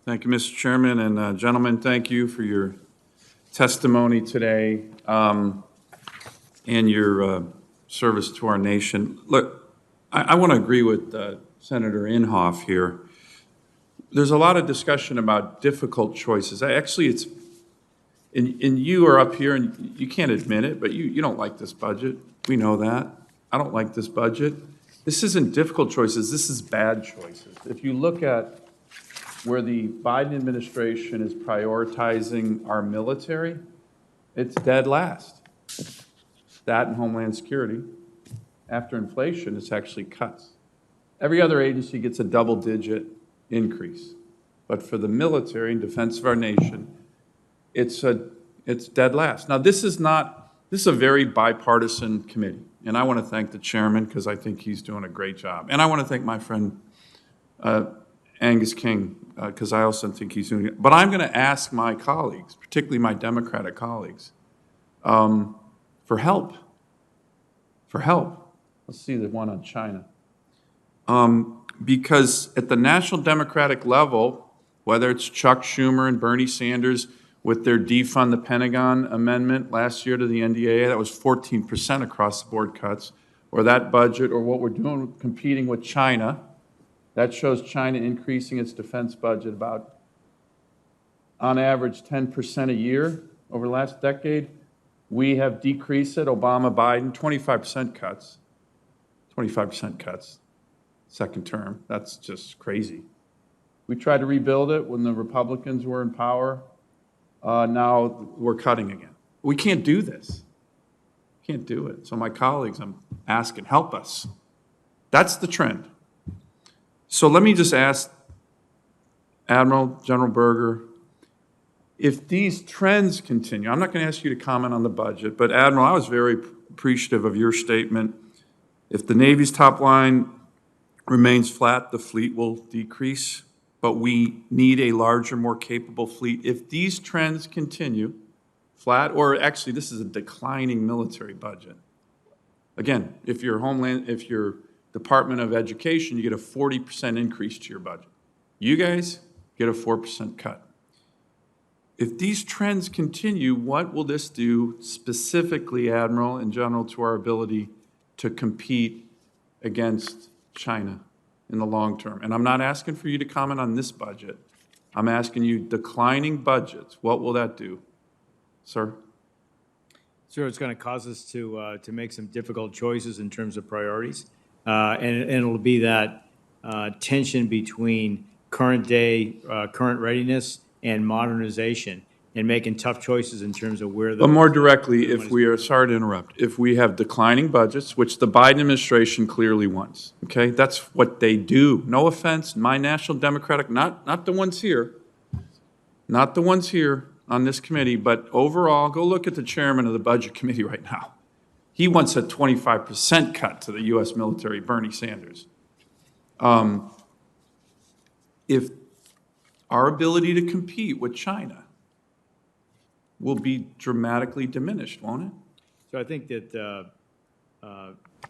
Thank you, Mr. Chairman, and gentlemen, thank you for your testimony today and your service to our nation. Look, I want to agree with Senator Inhofe here. There's a lot of discussion about difficult choices. Actually, and you are up here, and you can't admit it, but you don't like this budget. We know that. I don't like this budget. This isn't difficult choices. This is bad choices. If you look at where the Biden administration is prioritizing our military, it's dead last. That and Homeland Security. After inflation, it's actually cuts. Every other agency gets a double-digit increase. But for the military and defense of our nation, it's dead last. Now, this is a very bipartisan committee. And I want to thank the chairman because I think he's doing a great job. And I want to thank my friend Angus King because I also think he's doing it. But I'm going to ask my colleagues, particularly my Democratic colleagues, for help. For help. Let's see the one on China. Because at the national Democratic level, whether it's Chuck Schumer and Bernie Sanders with their defund the Pentagon amendment last year to the NDAA, that was 14% across the board cuts, or that budget, or what we're doing competing with China, that shows China increasing its defense budget about, on average, 10% a year over the last decade. We have decreased it, Obama, Biden, 25% cuts. 25% cuts, second term. That's just crazy. We tried to rebuild it when the Republicans were in power. Now we're cutting again. We can't do this. Can't do it. So my colleagues, I'm asking, help us. That's the trend. So let me just ask Admiral, General Berger, if these trends continue, I'm not going to ask you to comment on the budget, but Admiral, I was very appreciative of your statement. If the Navy's top line remains flat, the fleet will decrease, but we need a larger, more capable fleet. If these trends continue, flat, or actually this is a declining military budget. Again, if your Department of Education, you get a 40% increase to your budget. You guys get a 4% cut. If these trends continue, what will this do specifically, Admiral and General, to our ability to compete against China in the long term? And I'm not asking for you to comment on this budget. I'm asking you declining budgets. What will that do, sir? Sure, it's going to cause us to make some difficult choices in terms of priorities. And it'll be that tension between current readiness and modernization, and making tough choices in terms of where the. But more directly, if we are, sorry to interrupt, if we have declining budgets, which the Biden administration clearly wants, okay? That's what they do. No offense, my National Democratic, not the ones here, not the ones here on this committee, but overall, go look at the chairman of the Budget Committee right now. He wants a 25% cut to the U.S. military, Bernie Sanders. If our ability to compete with China will be dramatically diminished, won't it? So I think that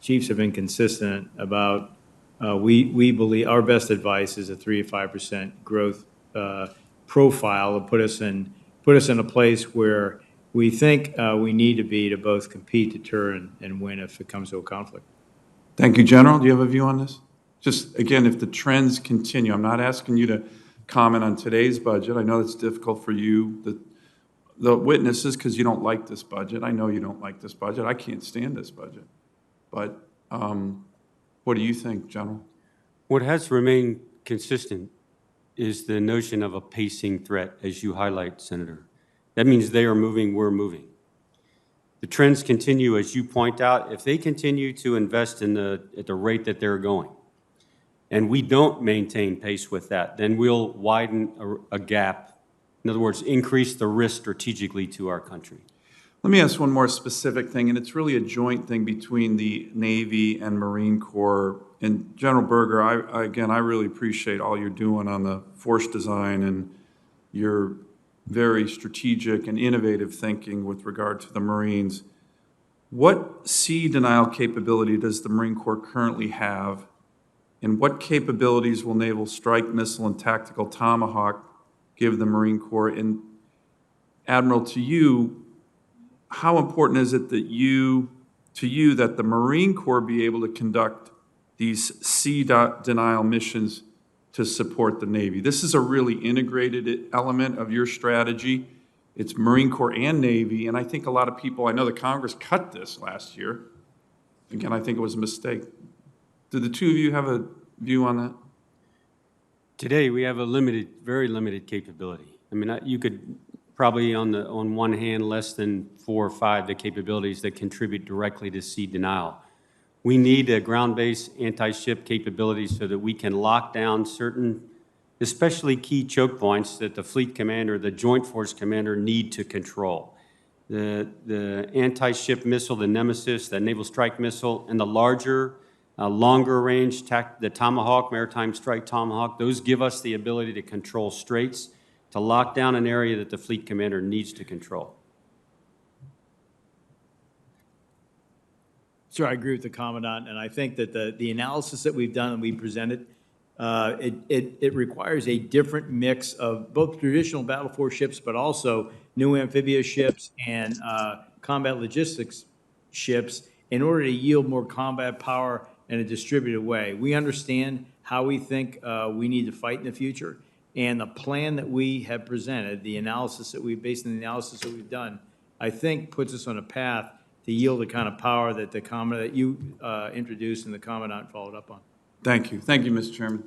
chiefs have been consistent about we believe our best advice is a 3 to 5% growth profile to put us in a place where we think we need to be to both compete, deter, and win if it comes to a conflict. Thank you, General. Do you have a view on this? Just again, if the trends continue, I'm not asking you to comment on today's budget. I know it's difficult for you, the witnesses, because you don't like this budget. I know you don't like this budget. I can't stand this budget. But what do you think, General? What has remained consistent is the notion of a pacing threat, as you highlight, Senator. That means they are moving, we're moving. The trends continue, as you point out. If they continue to invest at the rate that they're going, and we don't maintain pace with that, then we'll widen a gap. In other words, increase the risk strategically to our country. Let me ask one more specific thing, and it's really a joint thing between the Navy and Marine Corps. And General Berger, I really appreciate all you're doing on the force design and your very strategic and innovative thinking with regard to the Marines. What sea denial capability does the Marine Corps currently have? And what capabilities will Naval Strike Missile and Tactical Tomahawk give the Marine Corps. And Admiral, to you, how important is it that that the Marine Corps be able to conduct these sea denial missions to support the Navy? This is a really integrated element of your strategy. It's Marine Corps and Navy, and I think a lot of people, I know the Congress cut this last year. Again, I think it was a mistake. Do the two of you have a view on that? Today, we have a limited, very limited capability. I mean, you could probably on one hand, less than 4 or 5 the capabilities that contribute directly to sea denial. We need a ground-based anti-ship capability so that we can lock down certain, especially key choke points that the fleet commander, the joint force commander need to control. The anti-ship missile, the Nemesis, the Naval Strike Missile, and the larger, longer range, the Tomahawk, Maritime Strike Tomahawk, those give us the ability to control straits, to lock down an area that the fleet commander needs to control. Sir, I agree with the Commandant, and I think that the analysis that we've done and we presented, it requires a different mix of both traditional battle force ships, but also new amphibious ships and combat logistics ships in order to yield more combat power in a distributed way. We understand how we think we need to fight in the future, and the plan that we have presented, the analysis that we've based on the analysis that we've done, I think puts us on a path to yield the kind of power that that you introduced and the Commandant followed up on. Thank you. Thank you, Mr. Chairman.